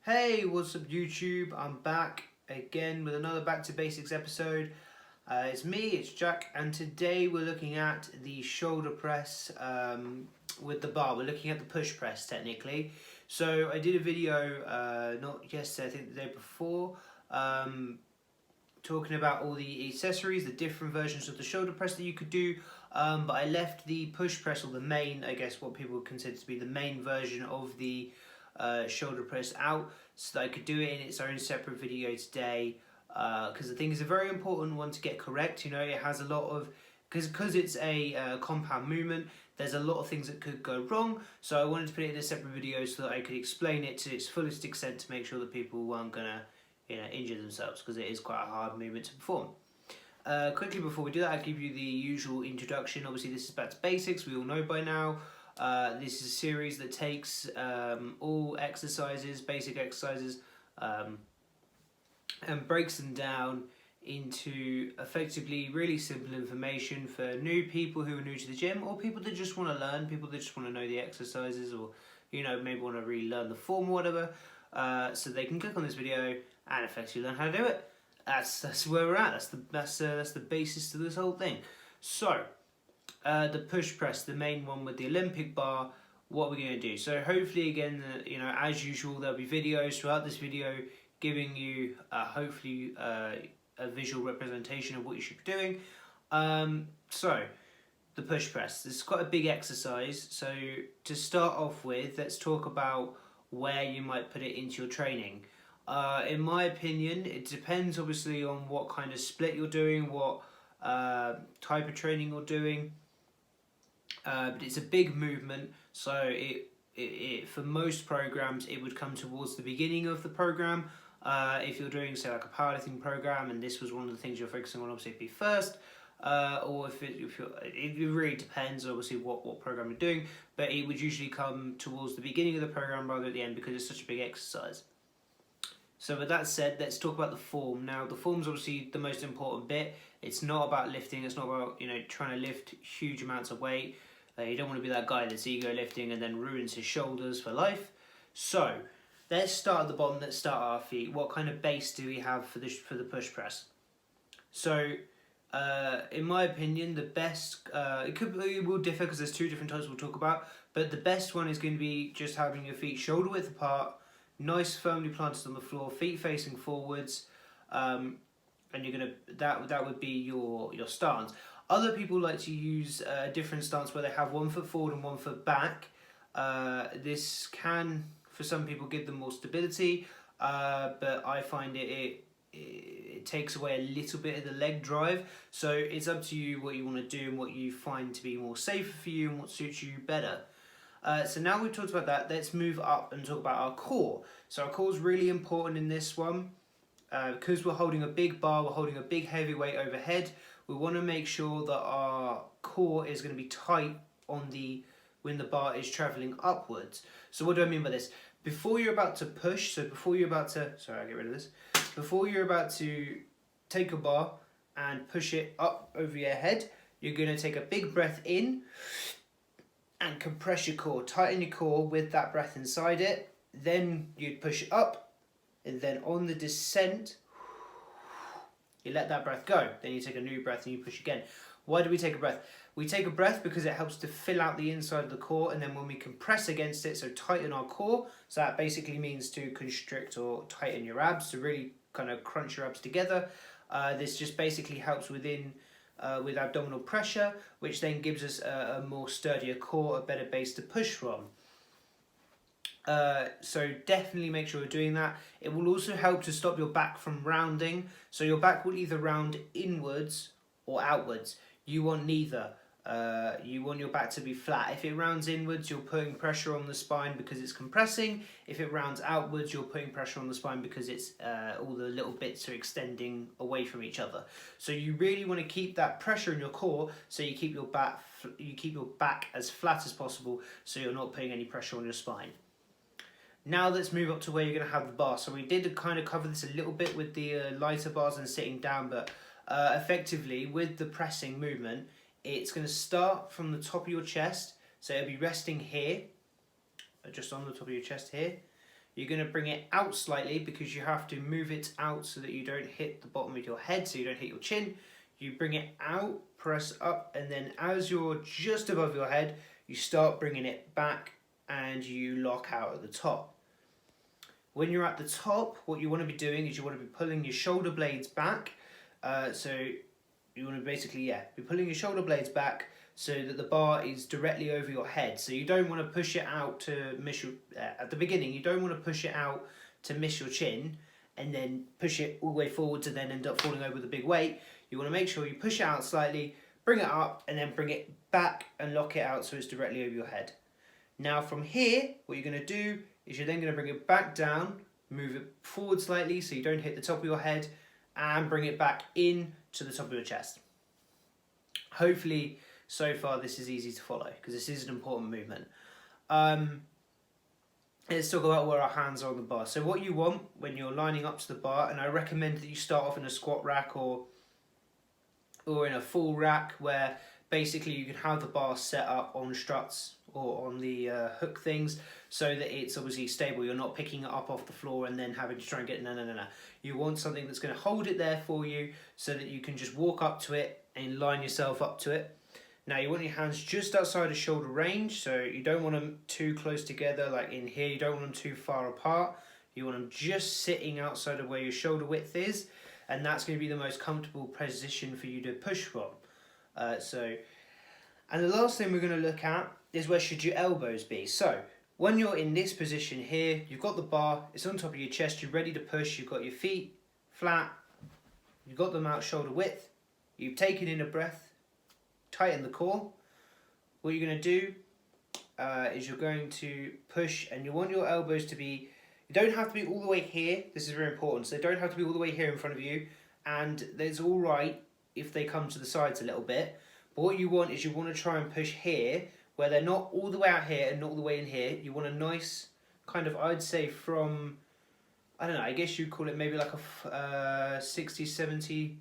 Hey, what's up YouTube? I'm back again with another Back to Basics episode. It's me, it's Jack, and today we're looking at the shoulder press with the bar. We're looking at the push press technically. So I did a video, not yesterday, I think the day before, talking about all the accessories, the different versions of the shoulder press that you could do, but I left the push press, or the main, I guess what people would consider to be the main version of the shoulder press out, so that I could do it in its own separate video today, because I think it's a very important one to get correct. You know, it has a lot of, because it's a compound movement, there's a lot of things that could go wrong, so I wanted to put it in a separate video so that I could explain it to its fullest extent to make sure that people weren't going to injure themselves, because it is quite a hard movement to perform. Quickly before we do that, I'll give you the usual introduction. Obviously this is Back to Basics, we all know by now. This is a series that takes all exercises, basic exercises, and breaks them down into effectively really simple information for new people who are new to the gym, or people that just want to learn, people that just want to know the exercises, or maybe want to really learn the form or whatever, so they can click on this video and effectively learn how to do it. That's where we're at. That's the basis to this whole thing. So the push press, the main one with the Olympic bar, what we're going to do. So hopefully again, as usual, there'll be videos throughout this video giving you hopefully a visual representation of what you should be doing. So the push press, this is quite a big exercise. So to start off with, let's talk about where you might put it into your training. In my opinion, it depends obviously on what kind of split you're doing, what type of training you're doing. But it's a big movement, so it for most programs it would come towards the beginning of the program. If you're doing, say, like a powerlifting program, and this was one of the things you're focusing on, obviously it'd be first, or it really depends obviously what program you're doing, but it would usually come towards the beginning of the program rather than the end, because it's such a big exercise. So with that said, let's talk about the form. Now the form's obviously the most important bit. It's not about lifting, it's not about trying to lift huge amounts of weight. You don't want to be that guy that's ego lifting and then ruins his shoulders for life. So let's start at the bottom, let's start at our feet. What kind of base do we have for the push press? So in my opinion, the best, it will differ because there's two different types we'll talk about, but the best one is going to be just having your feet shoulder width apart, nice firmly planted on the floor, feet facing forwards, and you're gonna that would be your stance. Other people like to use a different stance where they have 1 foot forward and 1 foot back. This can, for some people, give them more stability, but I find it takes away a little bit of the leg drive. So it's up to you what you want to do and what you find to be more safe for you and what suits you better. So now we've talked about that, let's move up and talk about our core. So our core is really important in this one, because we're holding a big bar, we're holding a big heavy weight overhead. We want to make sure that our core is going to be tight when the bar is traveling upwards. So what do I mean by this? Before you're about to push, before you're about to take a bar and push it up over your head, you're going to take a big breath in and compress your core, tighten your core with that breath inside it. Then you'd push it up, and then on the descent, you let that breath go. Then you take a new breath and you push again. Why do we take a breath? We take a breath because it helps to fill out the inside of the core, and then when we compress against it, so tighten our core, so that basically means to constrict or tighten your abs, to really kind of crunch your abs together. This just basically helps with abdominal pressure, which then gives us a more sturdier core, a better base to push from. So definitely make sure you're doing that. It will also help to stop your back from rounding. So your back will either round inwards or outwards. You want neither. You want your back to be flat. If it rounds inwards, you're putting pressure on the spine because it's compressing. If it rounds outwards, you're putting pressure on the spine because it's all the little bits are extending away from each other. So you really want to keep that pressure in your core, so you keep your back as flat as possible, so you're not putting any pressure on your spine. Now let's move up to where you're going to have the bar. So we did kind of cover this a little bit with the lighter bars and sitting down, but effectively with the pressing movement, it's going to start from the top of your chest. So it'll be resting here, just on the top of your chest here. you're going to bring it out slightly because you have to move it out so that you don't hit the bottom of your head, so you don't hit your chin. You bring it out, press up, and then as you're just above your head, you start bringing it back and you lock out at the top. When you're at the top, what you want to be doing is you want to be pulling your shoulder blades back. So you want to basically, be pulling your shoulder blades back so that the bar is directly over your head. So you don't want to push it out to miss your, at the beginning, you don't want to push it out to miss your chin and then push it all the way forward to then end up falling over with a big weight. You want to make sure you push it out slightly, bring it up, and then bring it back and lock it out so it's directly over your head. Now from here, what you're going to do is you're then going to bring it back down, move it forward slightly so you don't hit the top of your head, and bring it back in to the top of your chest. Hopefully, so far this is easy to follow because this is an important movement. Let's talk about where our hands are on the bar. So what you want when you're lining up to the bar, and I recommend that you start off in a squat rack or in a full rack where basically you can have the bar set up on struts or on the hook things so that it's obviously stable. You're not picking it up off the floor and then having to try and get no. You want something that's going to hold it there for you so that you can just walk up to it and line yourself up to it. Now you want your hands just outside of shoulder range, so you don't want them too close together like in here, you don't want them too far apart. You want them just sitting outside of where your shoulder width is, and that's going to be the most comfortable position for you to push from. And the last thing we're going to look at is where should your elbows be. So when you're in this position here, you've got the bar, it's on top of your chest, you're ready to push, you've got your feet flat, you've got them out shoulder width, you've taken in a breath, tighten the core. What you're going to do is you're going to push, and you want your elbows to be, you don't have to be all the way here, this is very important, so they don't have to be all the way here in front of you, and it's alright if they come to the sides a little bit, but what you want is you want to try and push here, where they're not all the way out here and not all the way in here. You want a nice kind of, I'd say from, I don't know, I guess you'd call it maybe like a 60, 70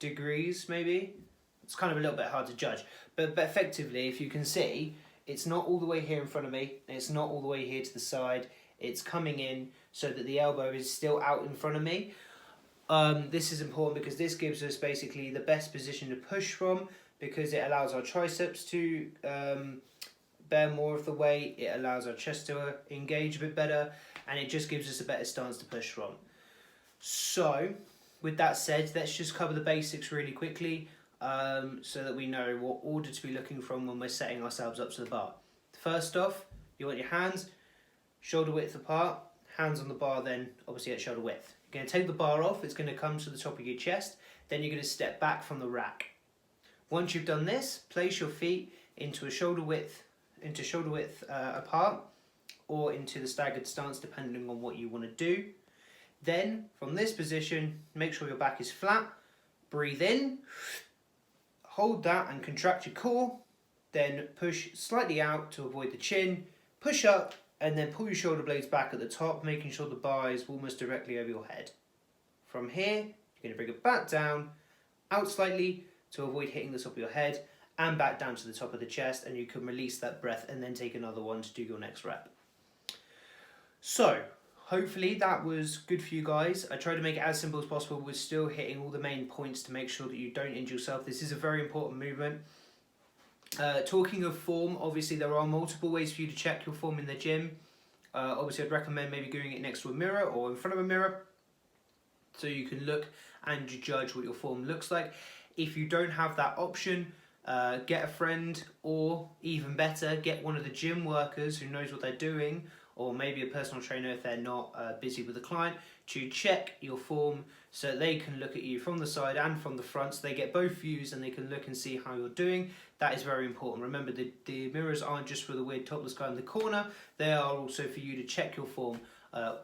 degrees maybe. It's kind of a little bit hard to judge, but effectively, if you can see, it's not all the way here in front of me, and it's not all the way here to the side, it's coming in so that the elbow is still out in front of me. This is important because this gives us basically the best position to push from, because it allows our triceps to bear more of the weight, it allows our chest to engage a bit better, and it just gives us a better stance to push from. So, with that said, let's just cover the basics really quickly. So that we know what order to be looking from when we're setting ourselves up to the bar. First off, you want your hands shoulder width apart, hands on the bar then obviously at shoulder width. You're going to take the bar off, it's going to come to the top of your chest, then you're going to step back from the rack. Once you've done this, place your feet into shoulder width apart, or into the staggered stance depending on what you want to do. Then from this position, make sure your back is flat, breathe in, hold that and contract your core, then push slightly out to avoid the chin, push up, and then pull your shoulder blades back at the top, making sure the bar is almost directly over your head. From here, you're going to bring it back down, out slightly to avoid hitting the top of your head, and back down to the top of the chest, and you can release that breath and then take another one to do your next rep. So, hopefully that was good for you guys. I tried to make it as simple as possible with still hitting all the main points to make sure that you don't injure yourself. This is a very important movement. Talking of form, obviously there are multiple ways for you to check your form in the gym. Obviously I'd recommend maybe doing it next to a mirror or in front of a mirror so you can look and judge what your form looks like. If you don't have that option, get a friend, or even better, get one of the gym workers who knows what they're doing, or maybe a personal trainer if they're not busy with a client, to check your form so they can look at you from the side and from the front, so they get both views and they can look and see how you're doing. That is very important. Remember, the mirrors aren't just for the weird topless guy in the corner, they are also for you to check your form,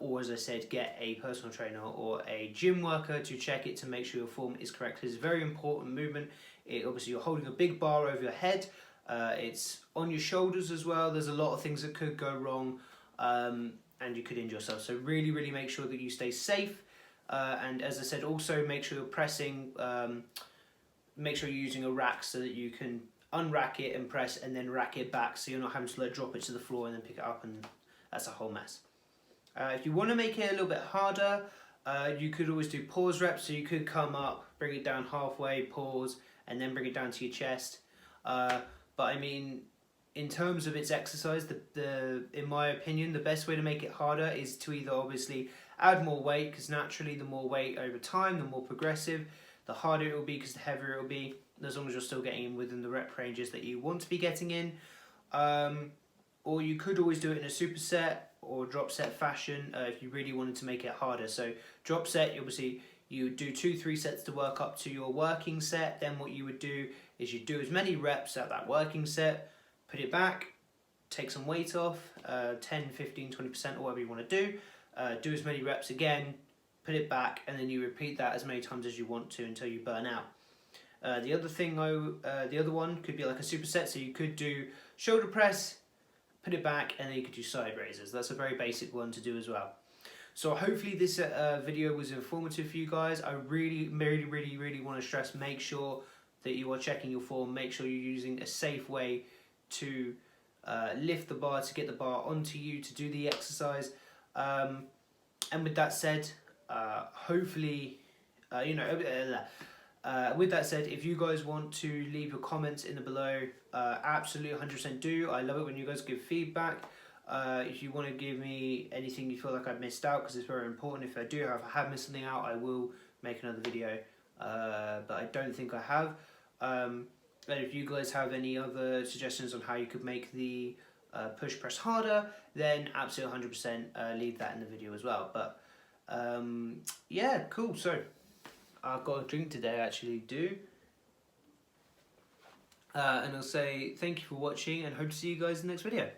or as I said, get a personal trainer or a gym worker to check it to make sure your form is correct. It's a very important movement. Obviously you're holding a big bar over your head, it's on your shoulders as well. There's a lot of things that could go wrong, and you could injure yourself. So really make sure that you stay safe, and as I said, also make sure you're pressing, make sure you're using a rack so that you can unrack it and press and then rack it back, so you're not having to drop it to the floor and then pick it up, and that's a whole mess. If you want to make it a little bit harder, you could always do pause reps. So you could come up, bring it down halfway, pause, and then bring it down to your chest. But I mean, in terms of its exercise, in my opinion, the best way to make it harder is to either obviously add more weight, because naturally the more weight over time, the more progressive, the harder it will be because the heavier it will be, as long as you're still getting in within the rep ranges that you want to be getting in. Or you could always do it in a superset or drop set fashion if you really wanted to make it harder. So drop set, obviously you would do 2-3 sets to work up to your working set. Then what you would do is you do as many reps at that working set, put it back, take some weight off, 10, 15, 20% or whatever you want to do as many reps again, put it back, and then you repeat that as many times as you want to until you burn out. The other one could be like a superset, so you could do shoulder press, put it back, and then you could do side raises. That's a very basic one to do as well. So hopefully this video was informative for you guys. I really want to stress, make sure that you are checking your form, make sure you're using a safe way to lift the bar, to get the bar onto you, to do the exercise. And with that said, hopefully, with that said, if you guys want to leave your comments in the below, absolutely 100% do. I love it when you guys give feedback. If you want to give me anything you feel like I've missed out, because it's very important. If I do, if I have missed something out, I will make another video, but I don't think I have. But if you guys have any other suggestions on how you could make the push press harder, then absolutely 100% leave that in the video as well. But yeah, cool. So I've got a drink today, I actually do. And I'll say thank you for watching and hope to see you guys in the next video.